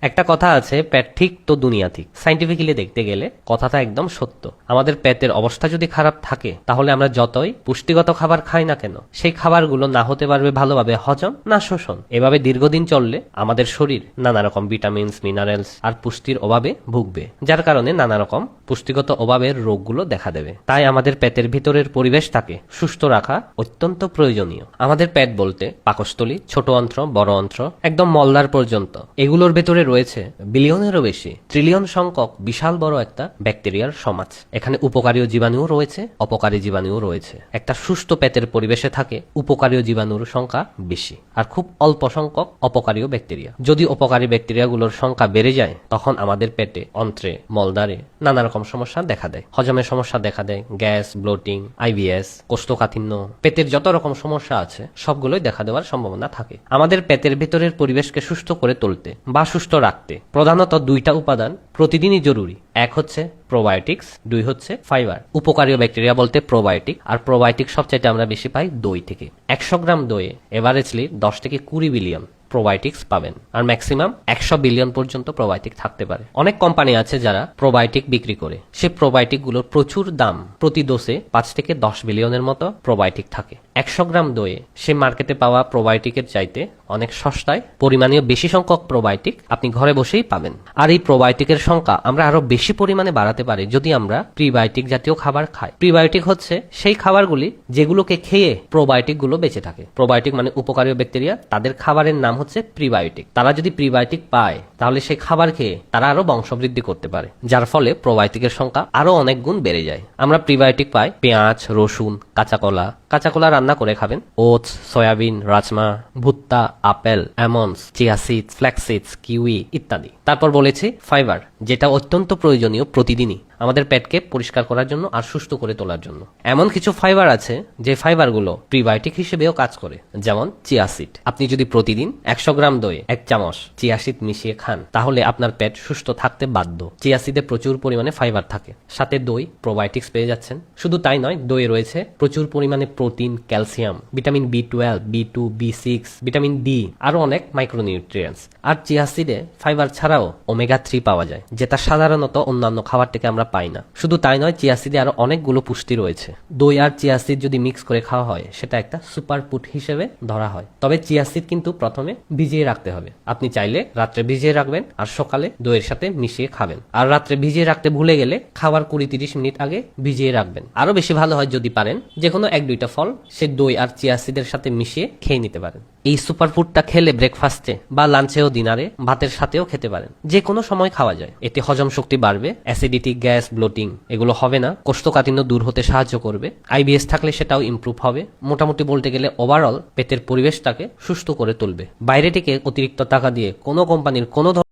একটা কথা আছে, পেট ঠিক তো দুনিয়া ঠিক। সাইন্টিফিক্যালি দেখতে গেলে কথাটা একদম সত্য। আমাদের পেটের অবস্থা যদি খারাপ থাকে তাহলে আমরা যতই পুষ্টিগত খাবার খাই না কেন, সেই খাবারগুলো না হতে পারবে ভালোভাবে হজম না শোষণ। এভাবে দীর্ঘদিন চললে আমাদের শরীর নানা রকম ভিটামিনস, মিনারেলস আর পুষ্টির অভাবে ভুগবে, যার কারণে নানা রকম পুষ্টিগত অভাবের রোগগুলো দেখা দেবে। তাই আমাদের পেটের ভিতরের পরিবেশটাকে সুস্থ রাখা অত্যন্ত প্রয়োজনীয়। আমাদের পেট বলতে পাকস্থলী, ছোট অন্ত্র, বড় অন্ত্র, একদম মলদ্বার পর্যন্ত, এগুলোর ভেতরে রয়েছে বিলিয়নেরও বেশি, ট্রিলিয়ন সংখ্যক বিশাল বড় একটা ব্যাকটেরিয়ার সমাজ। এখানে উপকারী জীবাণুও রয়েছে, অপকারী জীবাণুও রয়েছে। একটা সুস্থ পেটের পরিবেশে থাকে উপকারী জীবাণুর সংখ্যা বেশি আর খুব অল্প সংখ্যক অপকারী ব্যাকটেরিয়া। যদি অপকারী ব্যাকটেরিয়াগুলোর সংখ্যা বেড়ে যায় তখন আমাদের পেটে, অন্ত্রে, মলদ্বারে নানা রকম সমস্যা দেখা দেয়। হজমের সমস্যা দেখা দেয়, গ্যাস, ব্লোটিং, আইবিএস, কোষ্ঠকাঠিন্য, পেটের যত রকম সমস্যা আছে সবগুলোই দেখা দেওয়ার সম্ভাবনা থাকে। আমাদের পেটের ভিতরের পরিবেশকে সুস্থ করে তুলতে বা সুস্থ রাখতে প্রধানত দুইটা উপাদান প্রতিদিনই জরুরি। এক হচ্ছে প্রোবায়োটিক্স, দুই হচ্ছে ফাইবার। উপকারী ব্যাকটেরিয়া বলতে প্রোবায়োটিক, আর প্রোবায়োটিক সবচাইতে আমরা বেশি পাই দই থেকে। 100 গ্রাম দইয়ে এভারেজলি 10 থেকে 20 বিলিয়ন প্রোবায়োটিক্স পাবেন, আর ম্যাক্সিমাম 100 বিলিয়ন পর্যন্ত প্রোবায়োটিক থাকতে পারে। অনেক কোম্পানি আছে যারা প্রোবায়োটিক বিক্রি করে, সে প্রোবায়োটিক গুলোর প্রচুর দাম। প্রতি ডোজে 5 থেকে 10 বিলিয়নের মতো প্রোবায়োটিক থাকে। 100 গ্রাম দইয়ে সে মার্কেটে পাওয়া প্রোবায়োটিকের চাইতে অনেক সস্তায় পরিমাণীয় বেশি সংখ্যক প্রোবায়োটিক আপনি ঘরে বসেই পাবেন। আর এই প্রোবায়োটিকের সংখ্যা আমরা আরো বেশি পরিমাণে বাড়াতে পারি যদি আমরা প্রিবায়োটিক জাতীয় খাবার খাই। প্রিবায়োটিক হচ্ছে সেই খাবারগুলি যেগুলোকে খেয়ে প্রোবায়োটিক গুলো বেঁচে থাকে। প্রোবায়োটিক মানে উপকারী ব্যাকটেরিয়া, তাদের খাবারের নাম হচ্ছে প্রিবায়োটিক। তারা যদি প্রিবায়োটিক পায় তাহলে সেই খাবার খেয়ে তারা আরো বংশবৃদ্ধি করতে পারে, যার ফলে প্রোবায়োটিকের সংখ্যা আরো অনেক গুণ বেড়ে যায়। আমরা প্রিবায়োটিক পাই পেঁয়াজ, রসুন, কাঁচা কলা রান্না করে খাবেন, ওটস, সয়াবিন, রাজমা, ভুট্টা, apple, almonds, chia seeds, flax seeds, kiwi ইত্যাদি। তারপর বলেছি ফাইবার, যেটা অত্যন্ত প্রয়োজনীয় প্রতিদিনই আমাদের পেটকে পরিষ্কার করার জন্য আর সুস্থ করে তোলার জন্য। এমন কিছু ফাইবার আছে যে ফাইবারগুলো প্রিবায়োটিক হিসেবেও কাজ করে, যেমন চিয়া সিড। আপনি যদি প্রতিদিন 100 গ্রাম দইয়ে 1 চামচ চিয়া সিড মিশিয়ে খান তাহলে আপনার পেট সুস্থ থাকতে বাধ্য। চিয়া সিডে প্রচুর পরিমাণে ফাইবার থাকে, সাথে দই প্রোবায়োটিক্স পেয়ে যাচ্ছেন। শুধু তাই নয়, দইয়ে রয়েছে প্রচুর পরিমাণে protein, calcium, vitamin B12, B2, B6, vitamin D, আরো অনেক মাইক্রোনিউট্রিয়েন্টস। আর চিয়া সিডে ফাইবার ছাড়াও ওমেগা 3 পাওয়া যায়, যেটা সাধারণত অন্যান্য খাবার থেকে আমরা পাই না। শুধু তাই নয়, চিয়া সিডে আরো অনেকগুলো পুষ্টি রয়েছে। দই আর চিয়া সিড যদি মিক্স করে খাওয়া হয় সেটা একটা সুপার ফুড হিসেবে ধরা হয়। তবে চিয়া সিড কিন্তু প্রথমে ভিজিয়ে রাখতে হবে। আপনি চাইলে রাত্রে ভিজিয়ে রাখবেন আর সকালে দইয়ের সাথে মিশিয়ে খাবেন। আর রাত্রে ভিজিয়ে রাখতে ভুলে গেলে খাওয়ার 20-30 মিনিট আগে ভিজিয়ে রাখবেন। আরো বেশি ভালো হয় যদি পারেন যে কোনো 1-2টা ফল সে দই আর চিয়া সিডের সাথে মিশিয়ে খেয়ে নিতে পারেন। এই সুপার ফুডটা খেলে ব্রেকফাস্টে বা লাঞ্চেও, ডিনারে, ভাতের সাথেও খেতে পারেন। যে কোনো সময় খাওয়া যায়। এতে হজম শক্তি বাড়বে, অ্যাসিডিটি, গ্যাস, ব্লোটিং এগুলো হবে না, কোষ্ঠকাঠিন্য দূর হতে সাহায্য করবে, আইবিএস থাকলে সেটাও ইমপ্রুভ হবে। মোটামুটি বলতে গেলে ওভারঅল পেটের পরিবেশটাকে সুস্থ করে তুলবে। বাইরে থেকে অতিরিক্ত টাকা দিয়ে কোনো কোম্পানির কোনো